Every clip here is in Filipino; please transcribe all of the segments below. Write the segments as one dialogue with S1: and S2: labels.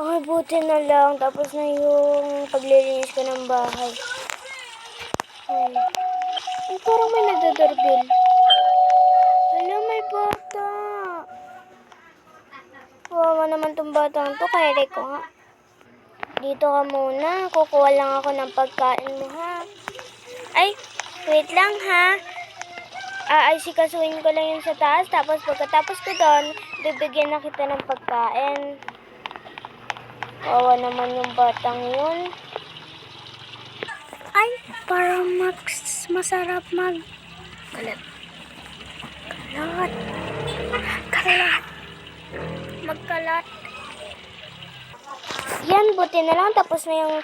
S1: Ay, buti na lang. Tapos na yung paglilinis ko ng bahay. Ay, parang may nagdodoorbell. Hala, may bata. Wawa naman tong batang to. Kaya ko nga. Dito ka muna. Kukuha lang ako ng pagkain mo, ha? Ay, wait lang, ha? Sikasuhin ko lang yun sa taas. Tapos pagkatapos ko doon, bibigyan na kita ng pagkain. Wawa naman yung batang yun. Ay, parang masarap kalat. Magkalat. Yan, buti na lang. Tapos na yung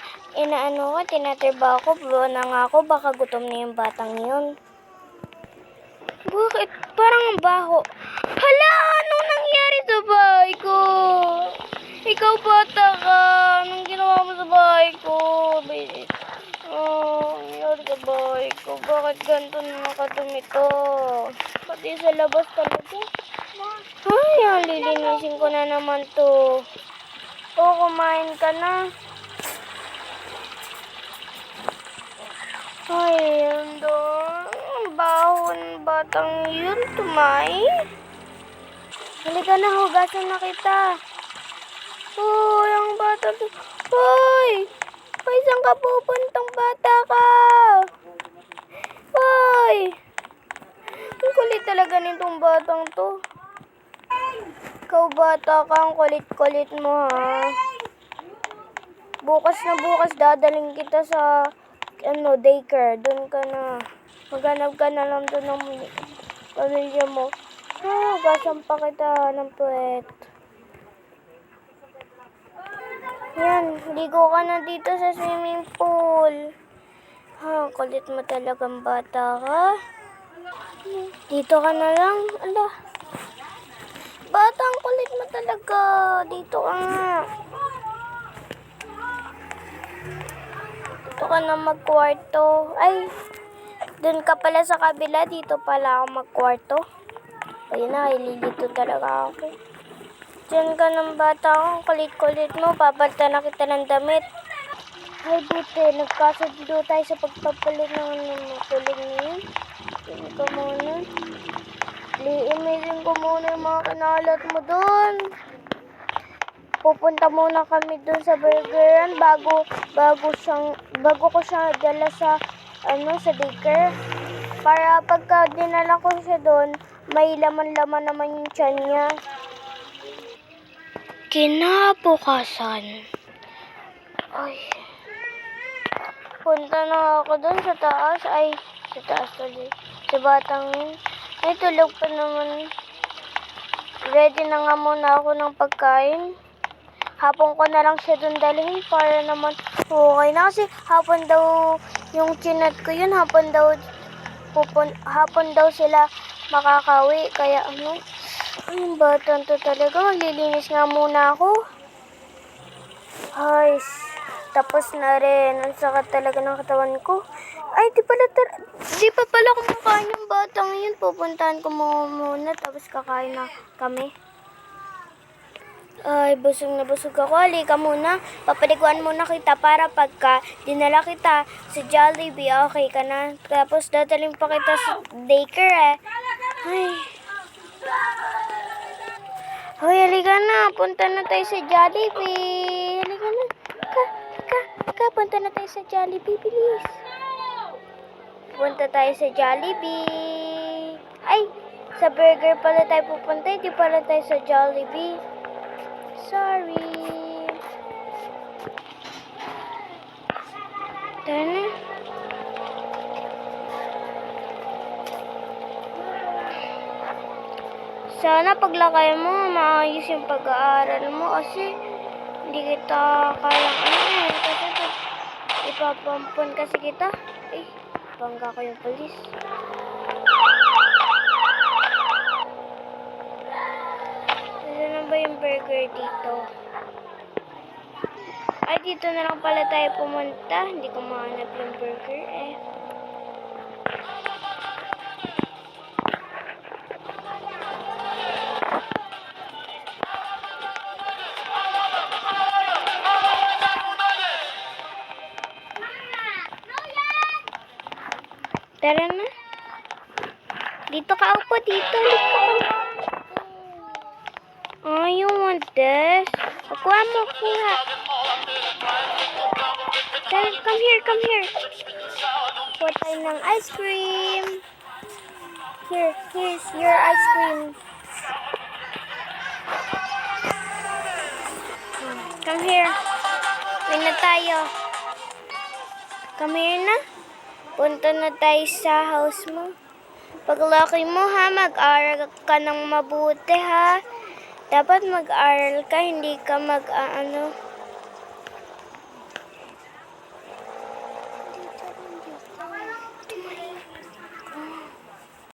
S1: tinatrabaho ko. Buo na nga ako. Baka gutom na yung batang yun. Bakit? Parang ang baho. Hala! Anong nangyari sa bahay ko? Ikaw bata ka. Anong ginawa mo sa bahay ko? Nangyari sa bahay ko. Bakit ganito na nakadumi to? Pati sa labas talaga. Ay, lilinisin ko na naman to. Kumain ka na. Ay, ang bahon batang yun, tumay. Halika na, hugasan na kita. Uy, ang bata to. Uy, saan ka pupuntang bata ka? Uy, ang kulit talaga nitong batang to. Ikaw bata ka, ang kulit-kulit mo, ha? Bukas dadaling kita sa daycare. Doon ka na. Maghanap ka na lang doon ng pamilya mo. Hugasan pa kita ng puwet. Yan, ligo ka na dito sa swimming pool. Kulit mo talagang bata ka. Dito ka na lang. Ala. Batang kulit mo talaga. Dito ka nga. Dito ka na magkwarto. Ay, dun ka pala sa kabila. Dito pala ako magkwarto. Ayun na, ililito talaga ako. Diyan ka ng bata. Ang kulit-kulit mo. Papalta na kita ng damit. Ay, buti. Nagkasundo tayo sa pagpapalit ng kulit niyo. Hindi ka muna. Liimisin ko muna yung mga kanalat mo dun. Pupunta muna kami dun sa burgeran bago ko siya dala sa daycare. Para pagka dinala ko siya dun, may laman-laman naman yung tiyan niya. Kinabukasan. Ay. Punta na ako dun sa taas. Ay, sa taas ulit. Sa batang yun. Ay, tulog pa naman. Ready na nga muna ako ng pagkain. Hapon ko na lang siya dun dalhin para naman okay na. Kasi hapon daw yung chinat ko yun. Hapon daw sila makakawi. Kaya yung batang to talaga. Maglilinis nga muna ako. Ay, tapos na rin. Ang sakit talaga ng katawan ko. Ay, di pa pala kumakain yung batang yun. Pupuntahan ko muna, tapos kakain na kami. Ay, busog na busog ako. Halika muna. Papaliguan muna kita para pagka dinala kita sa Jollibee, okay ka na. Tapos dadaling pa kita sa daycare, Ay. Hoy, halika na. Punta na tayo sa Jollibee. Halika na. Punta na tayo sa Jollibee, bilis. Punta tayo sa Jollibee. Ay, sa burger pala tayo pupunta. Hindi pala tayo sa Jollibee. Sorry. Tara na. Sana paglakay mo, maayos yung pag-aaral mo. Kasi hindi kita kayang kasi ipapampun kasi kita. Ay, bangga ko yung polis. Saan ba yung burger dito? Ay, dito na lang pala tayo pumunta. Hindi ko mahanap yung burger Upo dito. Oh, you want this? Kuha mo, kuha. Come here. Kuha tayo ng ice cream. Here's your ice cream. Come here. Uwi na tayo. Come here na. Punta na tayo sa house mo. Paglaki mo ha, mag-aral ka ng mabuti ha. Dapat mag-aral ka, hindi ka